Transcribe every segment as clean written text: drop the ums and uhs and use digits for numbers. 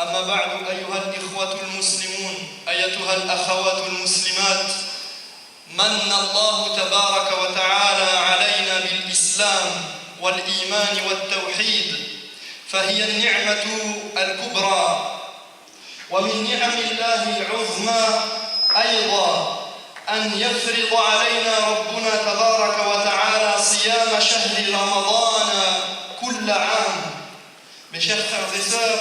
أما بعد أيها الإخوة المسلمون أيتها الأخوات المسلمات من الله تبارك وتعالى علينا بالإسلام والإيمان والتوحيد فهي النعمة الكبرى ومن نعم الله العظمى أيضا أن يفرض علينا ربنا تبارك وتعالى صيام شهر رمضان كل عام. Mes chers frères et sœurs,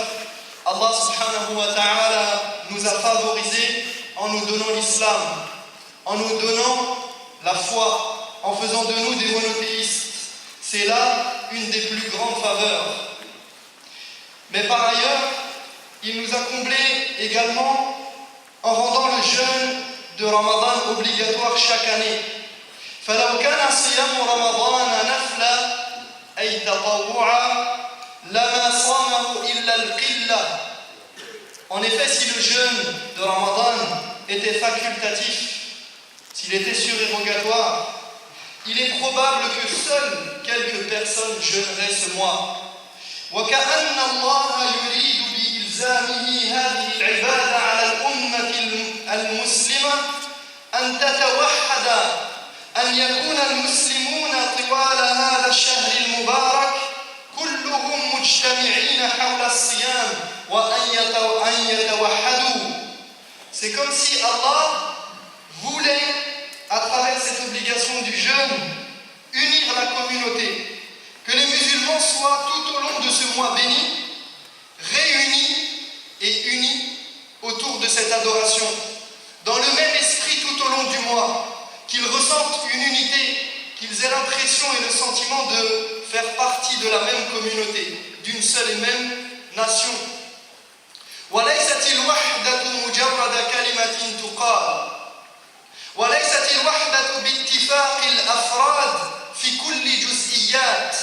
Allah subhanahu wa ta'ala nous a favorisés en nous donnant l'islam, en nous donnant la foi, en faisant de nous des monothéistes. C'est là une des plus grandes faveurs. Mais par ailleurs, il nous a comblés également en rendant le jeûne de Ramadan obligatoire chaque année. فلو كان صيام رمضان نفلا أي تطوعا لما صامه إلا القلة. En effet, si le jeûne de Ramadan était facultatif, s'il était surérogatoire, il est probable que seules quelques personnes jeûneraient ce mois. وكأن الله يريد بإلزامه هذه العبادة على الأمة المسلمة أن تتوحد، أن يكون المسلمون طوال هذا الشهر المبارك كلهم مجتمعين حول الصيام وأن يتوحدوا. C'est comme si Allah voulait, à travers cette obligation du jeûne, unir la communauté. Que les musulmans soient tout au long de ce mois béni, réunis et unis autour de cette adoration, dans le même esprit tout au long du mois, qu'ils ressentent une unité, qu'ils aient l'impression et le sentiment de faire partie de la même communauté, d'une seule et même nation. وليست الوحدة مجرد كلمة تقال، وليست الوحدة باتفاق الأفراد في كل جزئيات،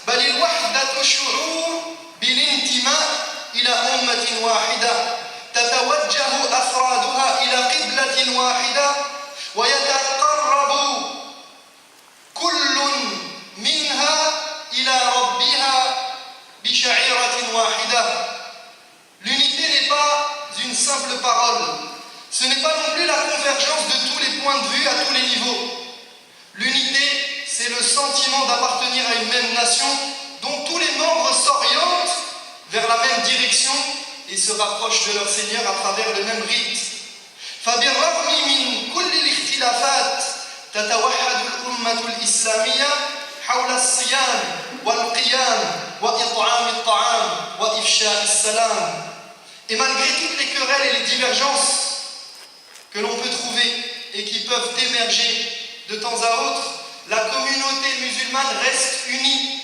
بل الوحدة شعور بالانتماء إلى أمة واحدة تتوجه أفرادها إلى قبلة واحدة ويتقرب كل منها إلى ربها بشعيرة واحدة. L'unité n'est pas une simple parole, ce n'est pas non plus la convergence de tous les points de vue à tous les niveaux. L'unité, c'est le sentiment d'appartenir à une même nation dont tous les membres s'orientent vers la même direction et se rapprochent de leur Seigneur à travers le même rite. فبالرغم من كل الاختلافات تتوحد الأمة الإسلامية حول الصيام والقيام وإطعام الطعام وإفشاء السلام. Et malgré toutes les querelles et les divergences que l'on peut trouver et qui peuvent émerger de temps à autre, la communauté musulmane reste unie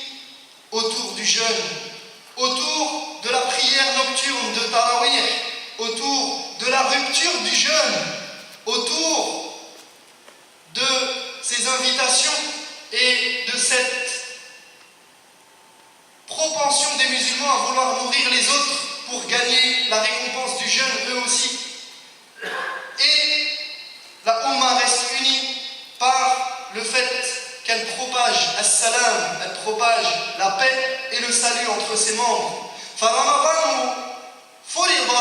autour du jeûne, autour de la prière nocturne de Tarawih, autour de la rupture du jeûne, autour de ces invitations et de cette propension des musulmans à vouloir nourrir les autres pour gagner la récompense du jeûne eux aussi. Et la Ummah reste unie par le fait qu'elle propage as-salam, elle propage la paix et le salut entre ses membres. فرمضان فرض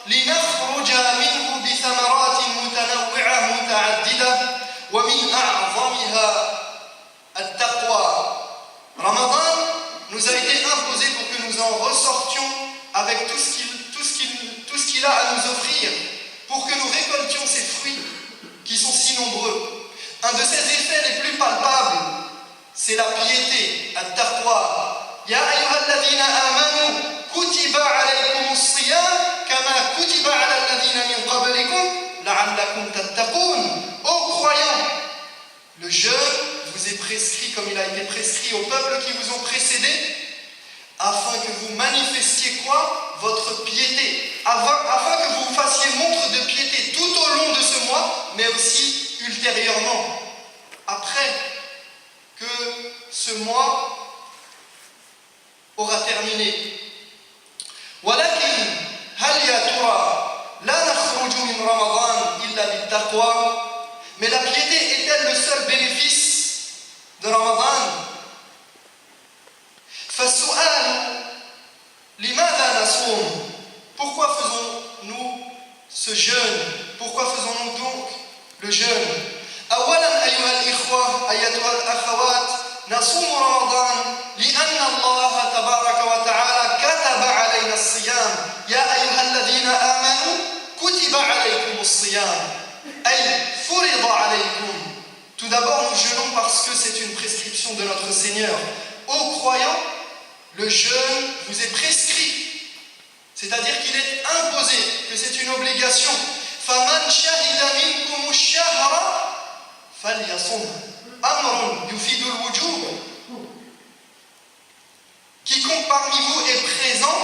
لنخرج منه بثمرات متنوعة متعددة ومن أعظمها التقوى. Ramadan nous a été imposé pour que nous en ressortions avec tout ce qu'il a à nous offrir, pour que nous récoltions ces fruits qui sont si nombreux. Un de ces effets les plus palpables, c'est la piété, at-taqwa. Ya ayyuhalladhina amanu kutiba alaykumus siyam kama kutiba ala alladhina min qablikum la'allakum tattaqun. Ô croyants, le jeûne vous est prescrit comme il a été prescrit aux peuples qui vous ont précédés, afin que vous manifestiez quoi? Votre piété, afin que vous fassiez montre de piété tout au long de ce mois, mais aussi ultérieurement, après que ce mois aura terminé. ولكن هل يا ترى لا نخرج من رمضان إلا بالتقوى. Mais la piété est-elle le seul bénéfice de Ramadan? فالسؤال لماذا نصوم؟ Pourquoi نصوم رمضان لأن الله تبارك وتعالى كتب علينا الصيام يا أيها الذين آمنوا كتب عليكم الصيام أي فرض عليكم. Tout d'abord, nous jeûnons parce que c'est une prescription de notre Seigneur. Aux croyants, le jeûne vous est prescrit, c'est-à-dire qu'il est imposé, que c'est une obligation. فَمَنْ شَهِدَ مِنْكُمُ الشَّهْرَ فَلْيَصُمْ أَمْرٌ يُفِيدُ الْوُجُوبَ. Quiconque parmi vous est présent,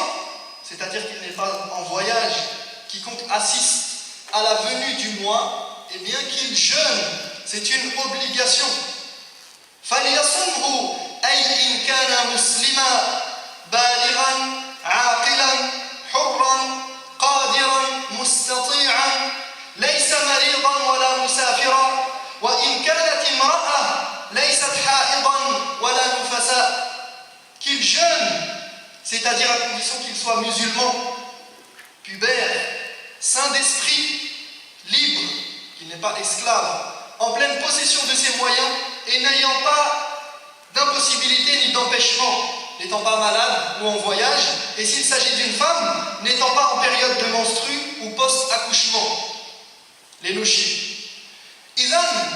c'est-à-dire qu'il n'est pas en voyage, quiconque assiste à la venue du mois, eh bien qu'il jeûne, c'est une obligation. فَلْيَصُمْهُ أي إن كان مسلما بالغا عاقلا حرا قادرا مستطيعا ليس مريضا ولا مسافرا وإن كانت امرأة ليست حائضا ولا نفساء. Qu'il jeûne, c'est-à-dire à condition qu'il soit musulman, pubère, saint d'esprit, libre, qu'il n'est pas esclave, en pleine possession de ses moyens et n'ayant pas d'impossibilité ni d'empêchement, n'étant pas malade ou en voyage, et s'il s'agit d'une femme, n'étant pas en période de menstru ou post-accouchement, les lochis. إذن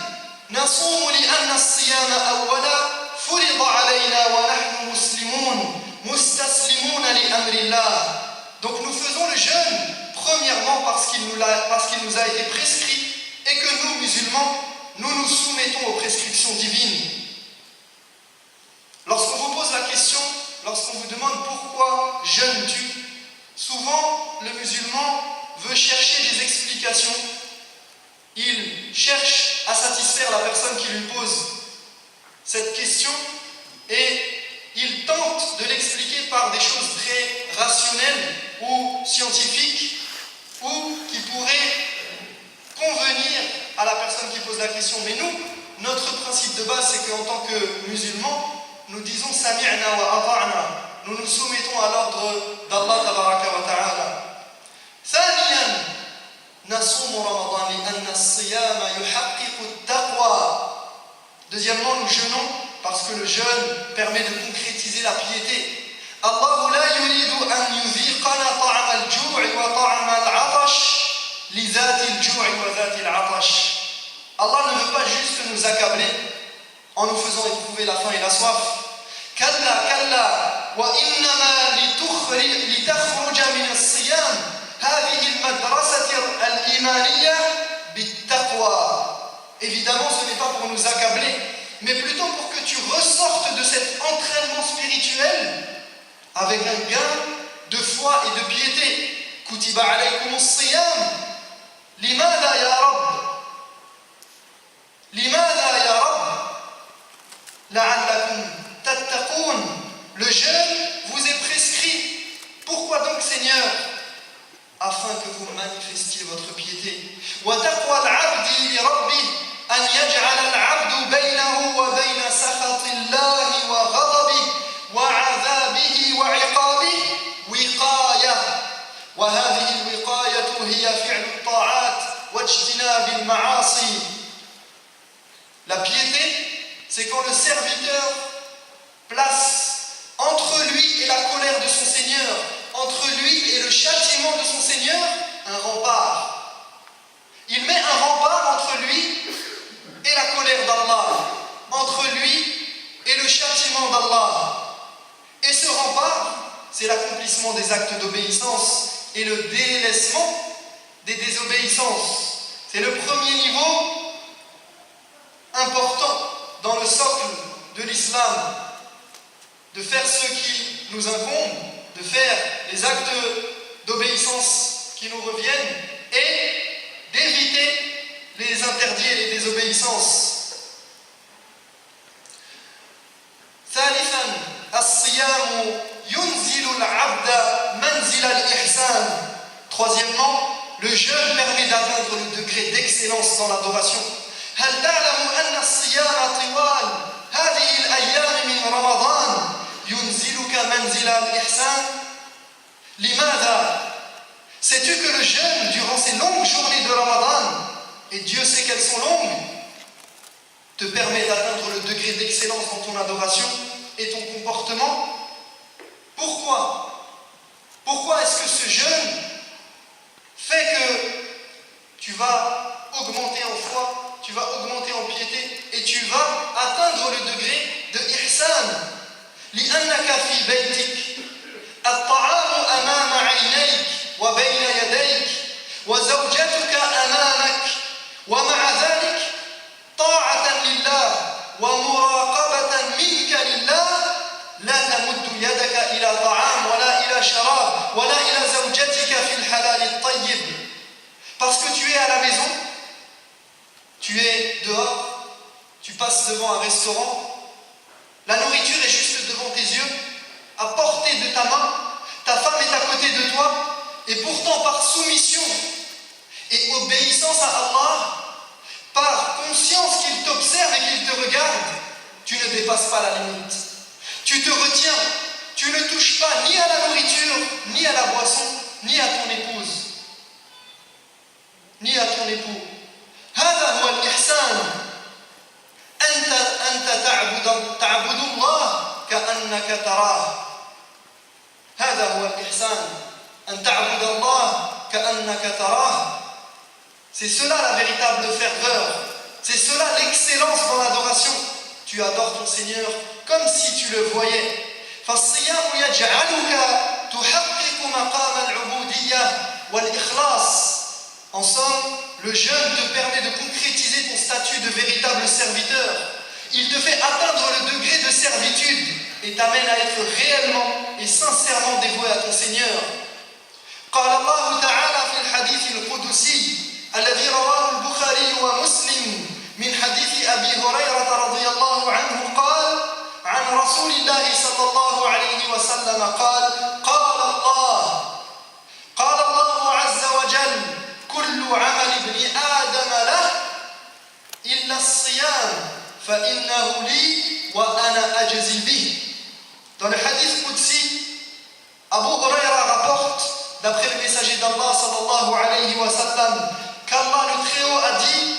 نصوم لأن الصيام أولا فرض علينا ونحن مسلمون مستسلمون لأمر الله. Donc nous faisons le jeûne premièrement parce qu'il nous a été prescrit et que nous, musulmans, nous nous soumettons aux prescriptions divines. Lorsqu'on vous pose la question, lorsqu'on vous demande pourquoi jeûnes-tu, souvent le musulman veut chercher des explications. Il cherche à satisfaire la personne qui lui pose cette question et il tente de l'expliquer par des choses très rationnelles ou scientifiques ou qui pourraient convenir à la personne qui pose la question. Mais nous, notre principe de base, c'est qu'en tant que musulmans, nous disons Sami'na wa ata'na. Nous nous soumettons à l'ordre d'Allah tabaraka wa ta'ala. ثانيا نصوم رمضان لأن الصيام يحقق التقوى. Deuxièmement, nous jeûnons parce que le jeûne permet de concrétiser la piété. الله لا يريد أن يذيقنا طعم الجوع وطعم العطش لذات الجوع وذات العطش. Allah ne veut pas juste nous accabler en nous faisant éprouver la faim et la soif. كلا كلا وإنما لتخرج من الصيام هذه المدرسة الإيمانية بالتقوى. Évidemment, ce n'est pas pour nous accabler, mais plutôt pour que tu ressortes de cet entraînement spirituel avec un gain de foi et de piété. كتب عليكم الصيام لماذا يا رب؟ لماذا يا رب؟ لعلكم تتقون. Le jeûne vous est prescrit. Pourquoi donc, Seigneur? Afin que vous manifestiez votre piété. وتقوى العبد لربه أن يجعل العبد بينه وبين سخط الله وغضبه وعذابه وعقابه وقاية. وهذه الوقاية هي فعل الطاعات واجتناب المعاصي. La piété, c'est quand le serviteur place entre lui et la colère de son Seigneur, entre lui et le châtiment de son Seigneur, un rempart. Il met un rempart entre lui et la colère d'Allah, entre lui et le châtiment d'Allah. Et ce rempart, c'est l'accomplissement des actes d'obéissance et le délaissement des désobéissances. C'est le premier niveau important dans le socle de l'islam, de faire ce qui nous incombe, de faire les actes d'obéissance qui nous reviennent et d'éviter les interdits et les désobéissances. ثالثا الصيام ينزل العبد منزل الإحسان. Troisièmement, le jeûne permet d'atteindre le degré d'excellence dans l'adoration. هل تعلم أن الصيام طوال هذه الأيام من رمضان ينزلك منزل الإحسان؟ لماذا؟ Sais-tu que le jeûne durant ces longues journées de Ramadan, et Dieu sait qu'elles sont longues, te te permet d'atteindre le degré d'excellence dans ton adoration et ton comportement. Pourquoi? Pourquoi est-ce que ce jeûne fait que tu vas augmenter en foi, tu vas augmenter en piété et tu vas atteindre le degré de ihsan? لأنك في بيتك الطعام أمام عينيك وبين يديك وزوجتك أمامك ومع ذلك طاعة لله ومراقبة منك لله لا تمد يدك إلى طعام ولا إلى شراب ولا إلى زوجتك في الحلال الطيب. Parce que tu es à la maison, tu es dehors, tu passes devant un restaurant, la nourriture est juste devant tes yeux, à portée de ta main, ta femme est à côté de toi, et pourtant par soumission et obéissance à Allah, par conscience qu'il t'observe et qu'il te regarde, tu ne dépasses pas la limite. Tu te retiens, tu ne touches pas ni à la nourriture, ni à la boisson, ni à ton épouse, ni à ton époux. هذا هو الإحسان. أنت تعبد الله كأنك تراه. هذا هو الإحسان. أن تعبد الله كأنك تراه. C'est cela la véritable ferveur. C'est cela l'excellence dans l'adoration. Tu adores ton Seigneur comme si tu le voyais. فالصيام يجعلك تحقق مقام العبودية والإخلاص. En somme, le jeûne te permet de concrétiser ton statut de véritable serviteur. Il te fait atteindre le degré de servitude et t'amène à être réellement et sincèrement dévoué à ton Seigneur. قال الله تعالى في الحديث القدسي الذي رواه البخاري ومسلم من حديث أبي هريرة رضي الله عنه قال عن رسول الله صلى الله عليه وسلم قال الله عز وجل كل عمل ابن آدم له إلا الصيام فإنه لي وأنا أجزي به. Dans le hadith Qudsi, Abu Huraira rapporte, d'après le messager d'Allah sallallahu alayhi wa sallam, qu'Allah le Très-Haut a dit: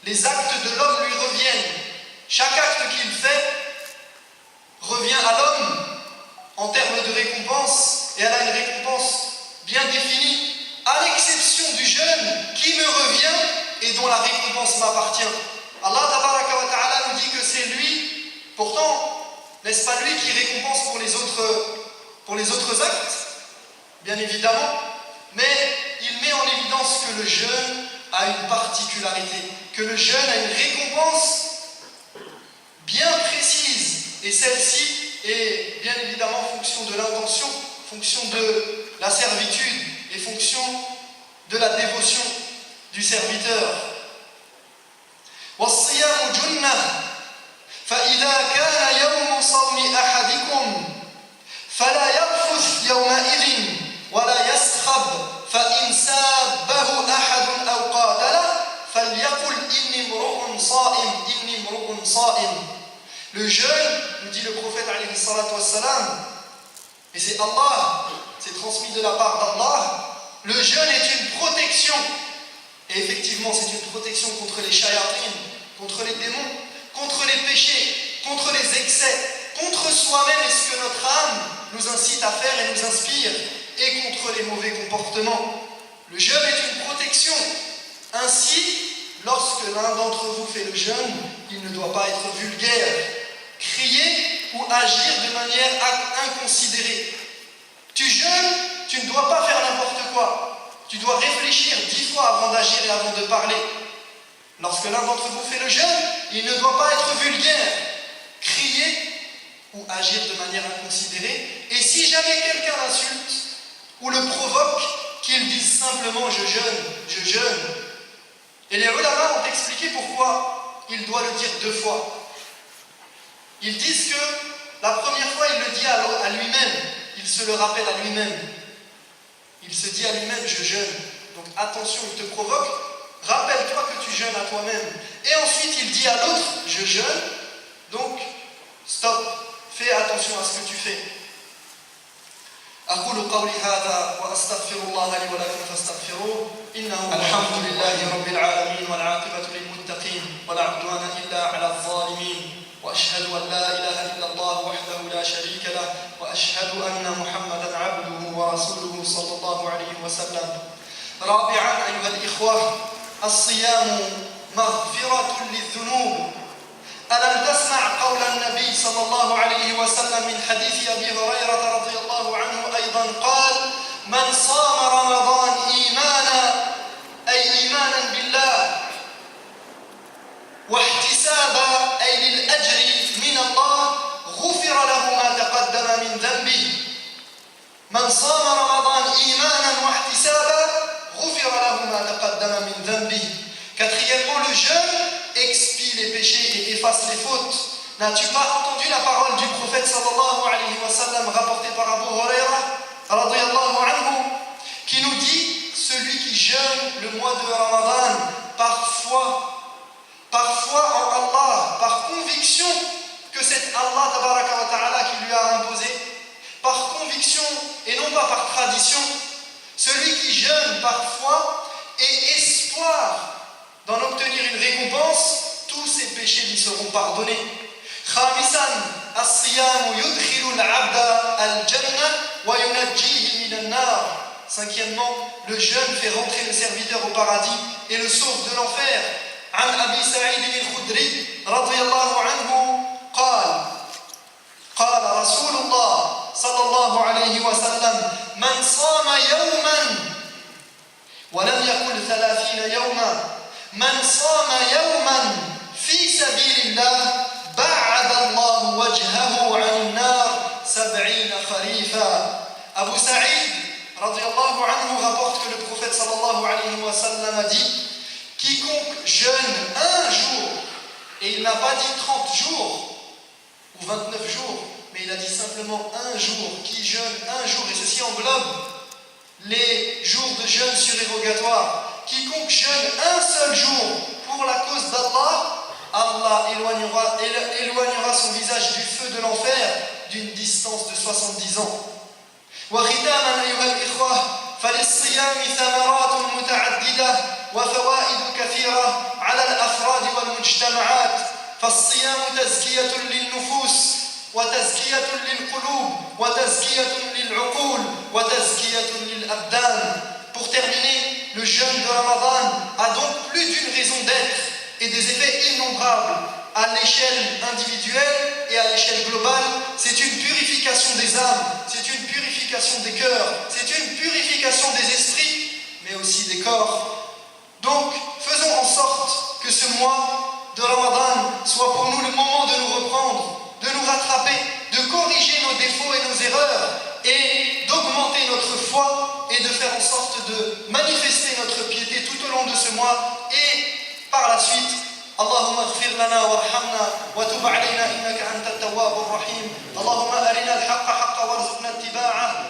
les actes de l'homme lui reviennent. Chaque acte qu'il fait revient à l'homme en termes de récompense, et elle a une récompense bien définie, à l'exception du jeûne qui me revient et dont la récompense m'appartient. Allah tabaraka wa ta'ala nous dit que c'est lui, pourtant, n'est-ce pas lui qui récompense pour les autres actes, bien évidemment, mais il met en évidence que le jeûne a une particularité, que le jeûne a une récompense bien précise, et celle-ci est bien évidemment fonction de l'intention, fonction de la servitude et fonction de la dévotion du serviteur. والصيام جنة فإذا كان يوم صوم أحدكم فلا يرفث يومئذ ولا يسخب فإن سابه أحد أو قاتله فليقل إني امرؤ صائم. Le jeûne, nous dit le prophète alayhi salatu wassalam, et c'est Allah, c'est transmis de la part d'Allah, le jeûne est une protection. Et effectivement, c'est une protection contre les shayatin, contre les démons, contre les péchés, contre les excès, contre soi-même et ce que notre âme nous incite à faire et nous inspire, et contre les mauvais comportements. Le jeûne est une protection. Ainsi, lorsque l'un d'entre vous fait le jeûne, il ne doit pas être vulgaire, crier ou agir de manière inconsidérée. Tu jeûnes, tu ne dois pas faire n'importe quoi. Tu dois réfléchir 10 fois avant d'agir et avant de parler. Lorsque l'un d'entre vous fait le jeûne, il ne doit pas être vulgaire, crier ou agir de manière inconsidérée. Et si jamais quelqu'un l'insulte ou le provoque, qu'il dise simplement je jeûne. Et les ulama ont expliqué pourquoi il doit le dire 2 fois. Ils disent que la première fois il le dit à lui-même, il se le rappelle à lui-même. Il se dit à lui-même, je jeûne. Donc attention, il te provoque, rappelle-toi que tu jeûnes à toi-même. Et ensuite, il dit à l'autre, je jeûne. Donc, stop, fais attention à ce que tu fais. أقول قولي هذا وأستغفر الله لي ولكم فاستغفروه الحمد لله رب العالمين والعاقبة للمتقين ولا عدوان إلا على الظالمين وأشهد أن لا إله إلا الله وحده لا شريك له وأشهد أن محمدا عبده ورسوله صلى الله عليه وسلم. رابعا أيها الإخوة، الصيام مغفرة للذنوب. ألم تسمع قول النبي صلى الله عليه وسلم من حديث أبي هريرة رضي الله عنه أيضا قال: من صام رمضان إيمانا أي إيمانا بالله واحتسابا أي للأجر من الله غفر له ما تقدم من ذنبه. من صام رمضان إيمانا واحتسابا غفر له ما تقدم من ذنبه. Quatrièmement, le jeûne expie les péchés et efface les fautes. N'as-tu pas entendu la parole du prophète sallallahu alayhi wa sallam rapportée par Abu Huraira radiyallahu anhu, qui nous dit: celui qui jeûne le mois de Ramadan parfois en Allah, par conviction que c'est Allah tabaraka wa ta'ala qui lui a imposé, par conviction et non pas par tradition, celui qui jeûne parfois et espoir d'en obtenir une récompense, tous ses péchés lui seront pardonnés. خامسا الصيام يدخل العبد الجنة وينجيه من النار. Cinquièmement, le jeûne fait rentrer le serviteur au paradis et le sauve de l'enfer. عن أبي سعيد الخدري رضي الله عنه قال رسول الله صلى الله عليه وسلم: من صام يوما ولم يقل 30 يوما من صام يوما في سبيل الله بعد الله وجهه عن النار 70 خريفا. Abu Sa'id radiyallahu anhu rapporte que le prophète sallallahu alayhi wa sallam a dit: quiconque jeûne un jour, et il n'a pas dit 30 jours ou 29 jours, mais il a dit simplement un jour, qui jeûne un jour, et ceci englobe les jours de jeûne surérogatoire. Quiconque jeûne un seul jour pour la cause d'Allah, Allah éloignera son visage du feu de l'enfer d'une distance de 70 ans. وختاما أيها الإخوة، فللصيام ثمرات متعددة وفوائد كثيرة على الأفراد والمجتمعات. فالصيام تزكية للنفوس وتزكية للقلوب وتزكية للعقول وتزكية للأبدان. Pour terminer, le jeûne de Ramadan a donc plus d'une raison d'être et des effets innombrables à l'échelle individuelle et à l'échelle globale. C'est une purification des âmes, c'est une purification des cœurs, c'est une purification des esprits, mais aussi des corps. Donc, faisons en sorte que ce mois de Ramadan soit pour nous le moment de nous reprendre, de nous rattraper, de corriger nos défauts et nos erreurs et d'augmenter notre foi et de faire en sorte de manifester notre piété tout au long de ce mois et par la suite. اللهم اغفر لنا وارحمنا وتب علينا إنك أنت التواب الرحيم. اللهم أرنا الحق حقا وارزقنا اتباعه